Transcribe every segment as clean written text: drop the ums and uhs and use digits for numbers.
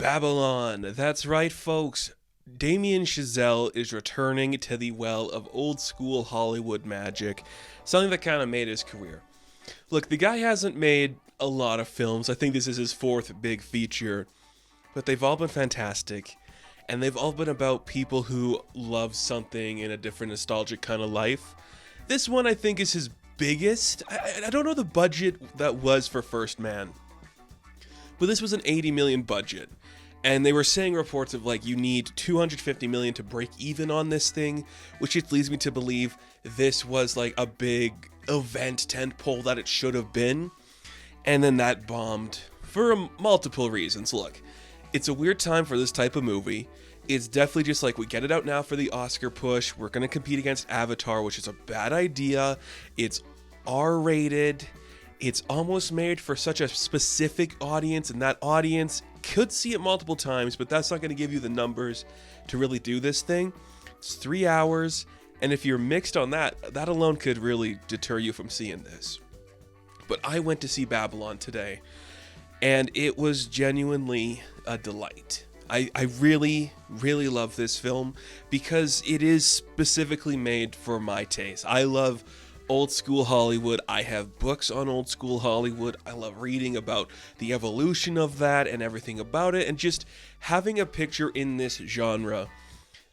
Babylon. That's right, folks. Damien Chazelle is returning to the well of old school Hollywood magic, something that kind of made his career. Look, the guy hasn't made a lot of films. I think this is his fourth big feature, but they've all been fantastic, and they've all been about people who love something in a different nostalgic kind of life. This one, I think, is his biggest. I don't know the budget that was for First Man, but this was an 80 million budget. And they were saying reports of like, you need 250 million to break even on this thing, which just leads me to believe this was like a big event tentpole that it should have been. And then that bombed for multiple reasons. Look, it's a weird time for this type of movie. It's definitely just like, we get it out now for the Oscar push. We're going to compete against Avatar, which is a bad idea. It's R-rated. It's almost made for such a specific audience, and that audience could see it multiple times, but that's not going to give you the numbers to really do this thing. It's 3 hours, and if you're mixed on that, that alone could really deter you from seeing this. But I went to see Babylon today, and it was genuinely a delight. I really, really love this film because it is specifically made for my taste. I love old school Hollywood. I have books on old school Hollywood. I love reading about the evolution of that and everything about it, and just having a picture in this genre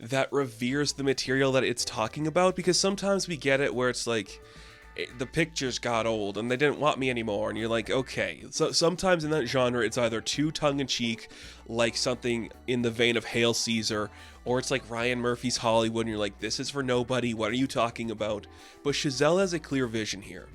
that reveres the material that it's talking about, because sometimes we get it where it's like, the pictures got old and they didn't want me anymore, and you're like, okay. So sometimes in that genre it's either too tongue-in-cheek, like something in the vein of Hail Caesar, or it's like Ryan Murphy's Hollywood and you're like, this is for nobody, what are you talking about? But Chazelle has a clear vision here.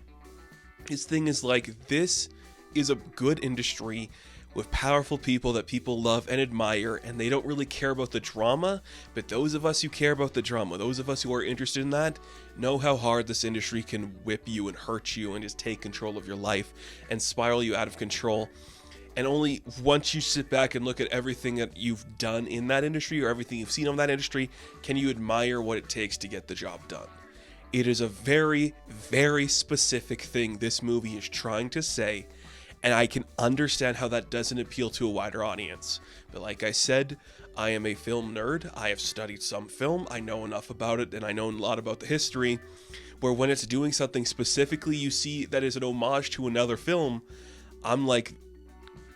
His thing is like, this is a good industry with powerful people that people love and admire, and they don't really care about the drama, but those of us who care about the drama, those of us who are interested in that, know how hard this industry can whip you and hurt you and just take control of your life and spiral you out of control. And only once you sit back and look at everything that you've done in that industry, or everything you've seen on that industry, can you admire what it takes to get the job done. It is a very, very specific thing this movie is trying to say, and I can understand how that doesn't appeal to a wider audience. But like I said, I am a film nerd. I have studied some film. I know enough about it, and I know a lot about the history, where when it's doing something specifically you see that is an homage to another film, I'm like,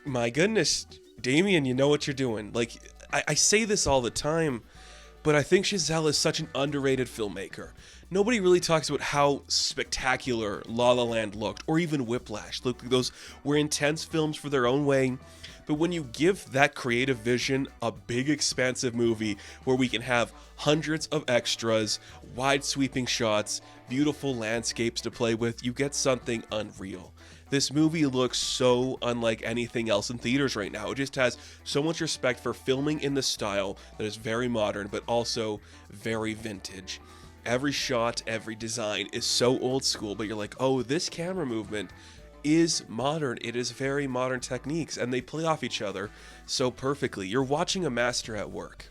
my goodness, Damien, you know what you're doing. Like, I say this all the time, but I think Chazelle is such an underrated filmmaker. Nobody really talks about how spectacular La La Land looked, or even Whiplash. Look, those were intense films for their own way, but when you give that creative vision a big expansive movie where we can have hundreds of extras, wide sweeping shots, beautiful landscapes to play with, you get something unreal. This movie looks so unlike anything else in theaters right now. It just has so much respect for filming in the style that is very modern, but also very vintage. Every shot, every design is so old school, but you're like, oh, this camera movement is modern. It is very modern techniques, and they play off each other so perfectly. You're watching a master at work.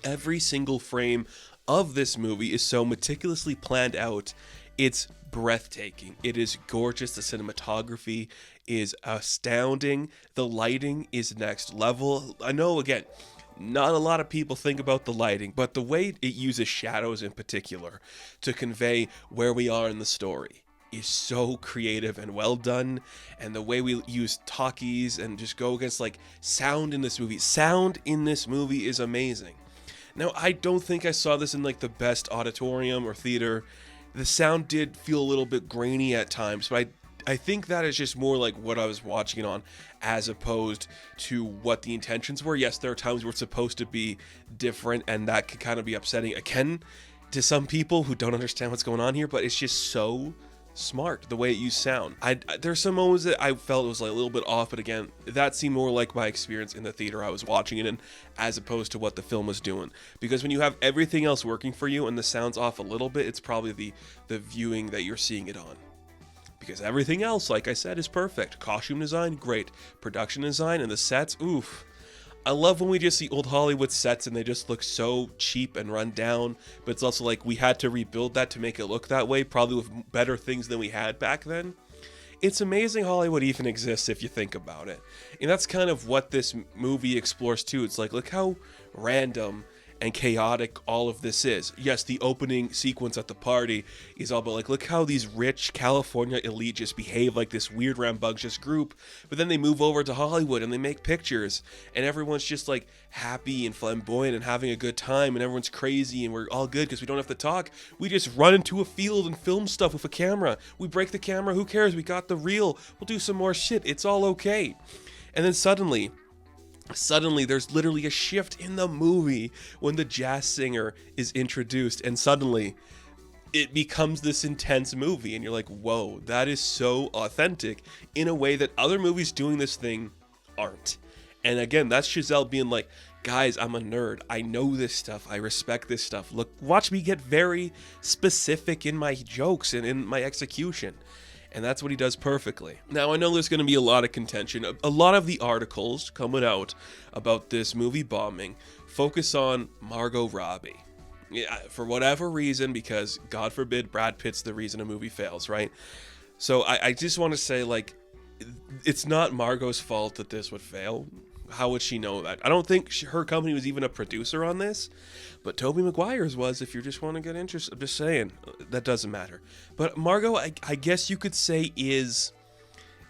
Every single frame of this movie is so meticulously planned out. It's breathtaking. It is gorgeous. The cinematography is astounding. The lighting is next level. I know, again, not a lot of people think about the lighting, but the way it uses shadows in particular to convey where we are in the story is so creative and well done. And the way we use talkies and just go against like sound in this movie. Sound in this movie is amazing. Now, I don't think I saw this in like the best auditorium or theater. The sound did feel a little bit grainy at times, but I think that is just more like what I was watching it on as opposed to what the intentions were. Yes, there are times where it's supposed to be different, and that can kind of be upsetting again to some people who don't understand what's going on here, but it's just so smart the way it used sound. There's some moments that I felt it was like a little bit off, but again, that seemed more like my experience in the theater I was watching it in as opposed to what the film was doing. Because when you have everything else working for you and the sound's off a little bit, it's probably the viewing that you're seeing it on. Because everything else, like I said, is perfect. Costume design, great. Production design and the sets, oof. I love when we just see old Hollywood sets and they just look so cheap and run down, but it's also like we had to rebuild that to make it look that way, probably with better things than we had back then. It's amazing Hollywood even exists if you think about it. And that's kind of what this movie explores too. It's like, look how random and chaotic all of this is. Yes, the opening sequence at the party is all about like, look how these rich California elite just behave like this weird rambunctious group, but then they move over to Hollywood and they make pictures and everyone's just like happy and flamboyant and having a good time and everyone's crazy and we're all good because we don't have to talk. We just run into a field and film stuff with a camera. We break the camera, who cares? We got the reel. We'll do some more shit. It's all okay. And then suddenly there's literally a shift in the movie when the jazz singer is introduced, and suddenly it becomes this intense movie and you're like, whoa, that is so authentic in a way that other movies doing this thing aren't. And again, that's Chazelle being like, guys, I'm a nerd, I know this stuff, I respect this stuff, look, watch me get very specific in my jokes and in my execution. And that's what he does perfectly. Now, I know there's going to be a lot of contention. A lot of the articles coming out about this movie bombing focus on Margot Robbie. Yeah, for whatever reason, because God forbid Brad Pitt's the reason a movie fails, right? So I just want to say, like, it's not Margot's fault that this would fail. How would she know that? I don't think her company was even a producer on this, but Tobey Maguire's was, if you just want to get interested. I'm just saying, that doesn't matter. But Margot, I guess you could say, is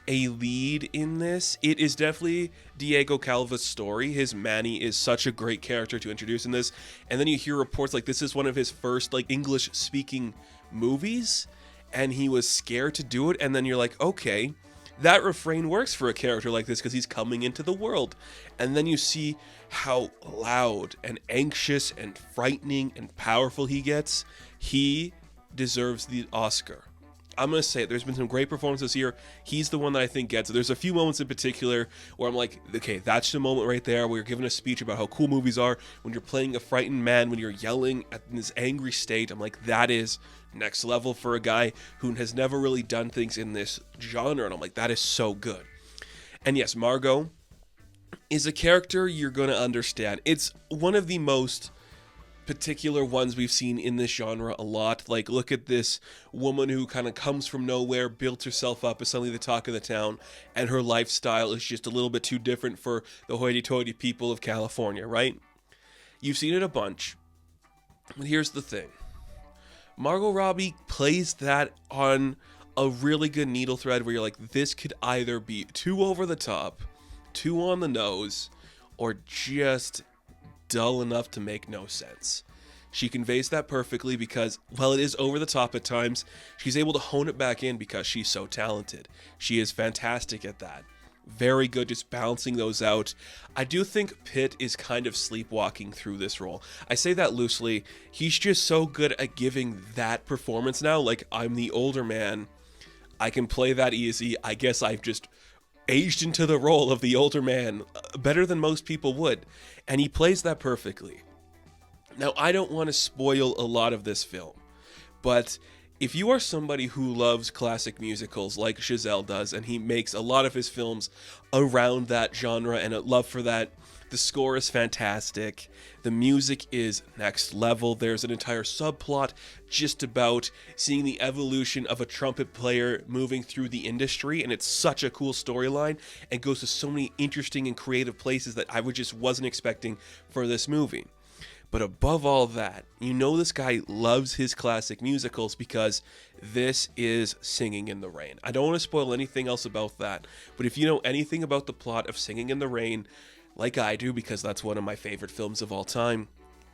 a lead in this. It is definitely Diego Calva's story. His Manny is such a great character to introduce in this. And then you hear reports like this is one of his first like English-speaking movies, and he was scared to do it. And then you're like, okay, that refrain works for a character like this because he's coming into the world. And then you see how loud and anxious and frightening and powerful he gets. He deserves the Oscar. I'm going to say it. There's been some great performances here. He's the one that I think gets it. There's a few moments in particular where I'm like, okay, that's the moment right there where you're giving a speech about how cool movies are. When you're playing a frightened man, when you're yelling at this angry state, I'm like, that is next level for a guy who has never really done things in this genre. And I'm like, that is so good. And yes, Margot is a character you're going to understand. It's one of the most particular ones we've seen in this genre a lot. Like, look at this woman who kind of comes from nowhere, built herself up as suddenly the talk of the town, and her lifestyle is just a little bit too different for the hoity-toity people of California, right? You've seen it a bunch. But here's the thing. Margot Robbie plays that on a really good needle thread where you're like, this could either be too over the top, too on the nose, or just dull enough to make no sense. She conveys that perfectly because, while it is over the top at times, she's able to hone it back in because she's so talented. She is fantastic at that. Very good just balancing those out. I do think Pitt is kind of sleepwalking through this role. I say that loosely. He's just so good at giving that performance now. Like, I'm the older man. I can play that easy. I guess I've just aged into the role of the older man better than most people would. And he plays that perfectly. Now, I don't want to spoil a lot of this film, but if you are somebody who loves classic musicals like Chazelle does, and he makes a lot of his films around that genre and a love for that, the score is fantastic. The music is next level. There's an entire subplot just about seeing the evolution of a trumpet player moving through the industry, and it's such a cool storyline and goes to so many interesting and creative places that I just wasn't expecting for this movie. But above all that, you know this guy loves his classic musicals because this is Singing in the Rain. I don't want to spoil anything else about that, but if you know anything about the plot of Singing in the Rain, like I do, because that's one of my favorite films of all time,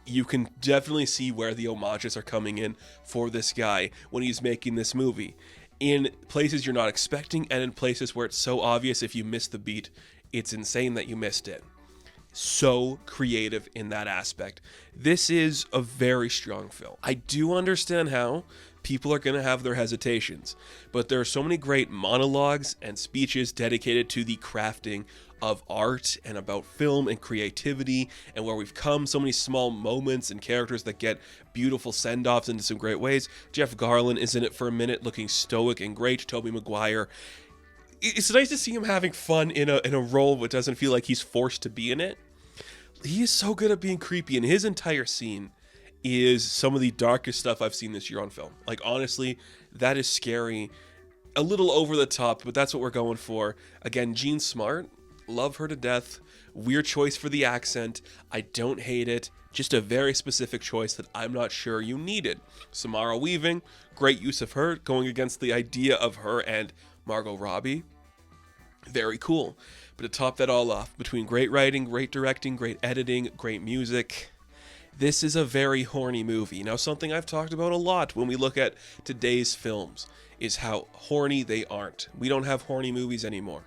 you can definitely see where the homages are coming in for this guy when he's making this movie. In places you're not expecting, and in places where it's so obvious if you miss the beat, it's insane that you missed it. So creative in that aspect. This is a very strong film. I do understand how people are going to have their hesitations, but there are so many great monologues and speeches dedicated to the crafting of art and about film and creativity and where we've come, so many small moments and characters that get beautiful send-offs into some great ways. Jeff Garlin is in it for a minute looking stoic and great. Tobey Maguire, it's nice to see him having fun in a role that doesn't feel like he's forced to be in it. He is so good at being creepy, and his entire scene is some of the darkest stuff I've seen this year on film. Like, honestly, that is scary a little over the top, but that's what we're going for. Again, Jean Smart, love her to death. Weird choice for the accent. I don't hate it. Just a very specific choice that I'm not sure you needed. Samara Weaving, great use of her, going against the idea of her and Margot Robbie. Very cool. But to top that all off, between great writing, great directing, great editing, great music, this is a very horny movie. Now, something I've talked about a lot when we look at today's films is how horny they aren't. We don't have horny movies anymore.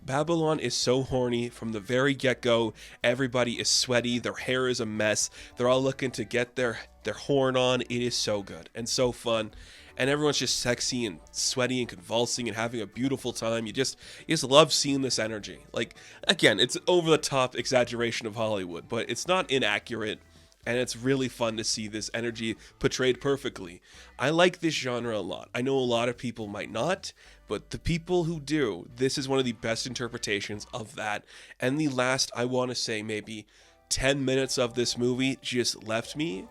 Babylon is so horny from the very get-go. Everybody is sweaty. Their hair is a mess. They're all looking to get their horn on. It is so good and so fun. And everyone's just sexy and sweaty and convulsing and having a beautiful time. You just love seeing this energy. Like, again, it's over-the-top exaggeration of Hollywood, but it's not inaccurate. And it's really fun to see this energy portrayed perfectly. I like this genre a lot. I know a lot of people might not, but the people who do, this is one of the best interpretations of that. And the last, I want to say, maybe 10 minutes of this movie just left me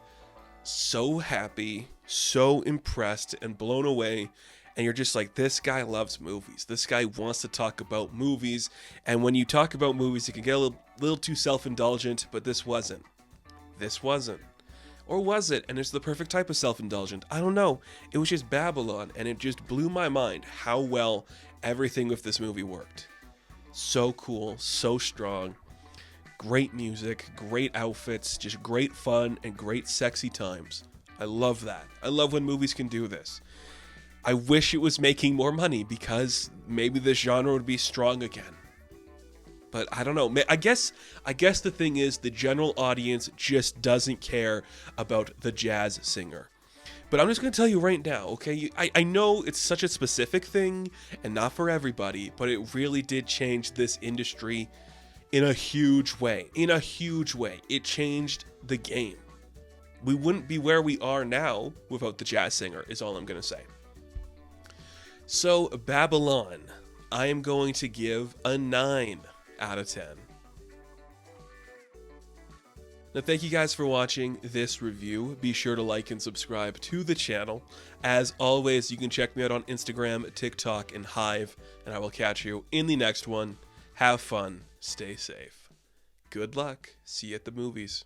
so happy, so impressed, and blown away. And you're just like, this guy loves movies. This guy wants to talk about movies. And when you talk about movies, it can get a little too self-indulgent, but this wasn't. This wasn't. Or was it? And it's the perfect type of self-indulgent. I don't know. It was just Babylon, and it just blew my mind how well everything with this movie worked. So cool, so strong. Great music, great outfits, just great fun, and great sexy times. I love that. I love when movies can do this. I wish it was making more money, because maybe this genre would be strong again. But I don't know. I guess the thing is the general audience just doesn't care about the jazz singer. But I'm just going to tell you right now, okay? I know it's such a specific thing and not for everybody, but it really did change this industry in a huge way. In a huge way. It changed the game. We wouldn't be where we are now without the jazz singer, is all I'm going to say. So, Babylon, I am going to give a 9 out of 10. Now, thank you guys for watching this review. Be sure to like and subscribe to the channel. As always, you can check me out on Instagram, TikTok, and Hive, and I will catch you in the next one. Have fun. Stay safe. Good luck. See you at the movies.